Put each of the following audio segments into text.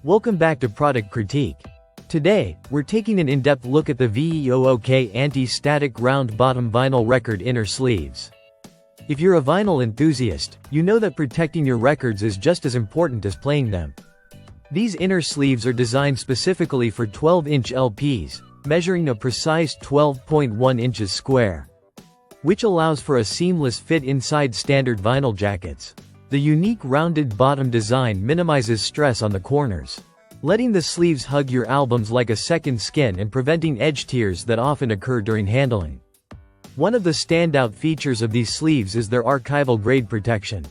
Welcome back to Product Critique. Today, we're taking an in-depth look at the VEOOK anti-static round bottom vinyl record inner sleeves. If you're a vinyl enthusiast, you know that protecting your records is just as important as playing them. These inner sleeves are designed specifically for 12-inch LPs, measuring a precise 12.1 inches square, which allows for a seamless fit inside standard vinyl jackets. The unique rounded bottom design minimizes stress on the corners, letting the sleeves hug your albums like a second skin and preventing edge tears that often occur during handling. One of the standout features of these sleeves is their archival grade protection.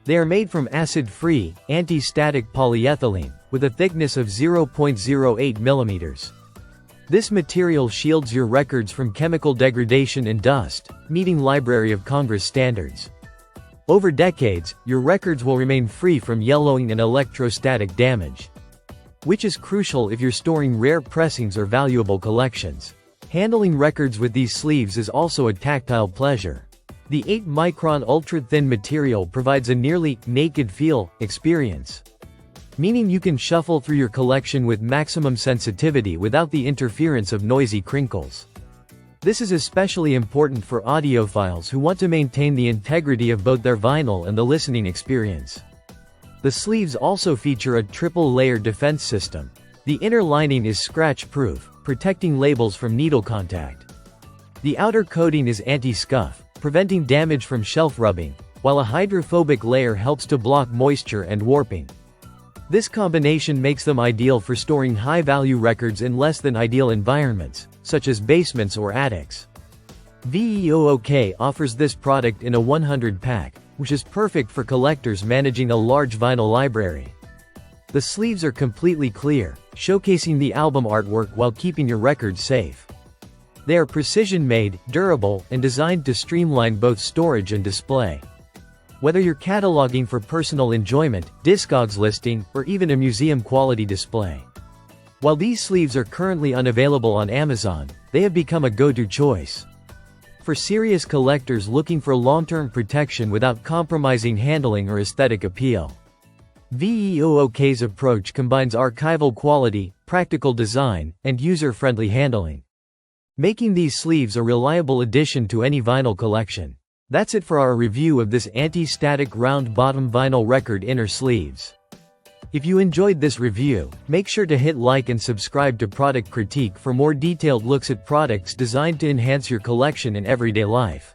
They are made from acid-free, anti-static polyethylene, with a thickness of 0.08 millimeters. This material shields your records from chemical degradation and dust, meeting Library of Congress standards. Over decades, your records will remain free from yellowing and electrostatic damage, which is crucial if you're storing rare pressings or valuable collections. Handling records with these sleeves is also a tactile pleasure. The 8-micron ultra-thin material provides a nearly naked feel experience, meaning you can shuffle through your collection with maximum sensitivity without the interference of noisy crinkles. This is especially important for audiophiles who want to maintain the integrity of both their vinyl and the listening experience. The sleeves also feature a triple-layer defense system. The inner lining is scratch-proof, protecting labels from needle contact. The outer coating is anti-scuff, preventing damage from shelf rubbing, while a hydrophobic layer helps to block moisture and warping. This combination makes them ideal for storing high-value records in less than ideal environments, such as basements or attics. VEOOK offers this product in a 100-pack, which is perfect for collectors managing a large vinyl library. The sleeves are completely clear, showcasing the album artwork while keeping your records safe. They are precision-made, durable, and designed to streamline both storage and display. Whether you're cataloging for personal enjoyment, Discogs listing, or even a museum-quality display. While these sleeves are currently unavailable on Amazon, they have become a go-to choice for serious collectors looking for long-term protection without compromising handling or aesthetic appeal. VEOOK's approach combines archival quality, practical design, and user-friendly handling, making these sleeves a reliable addition to any vinyl collection. That's it for our review of this anti-static round bottom vinyl record inner sleeves. If you enjoyed this review, make sure to hit like and subscribe to Product Critique for more detailed looks at products designed to enhance your collection in everyday life.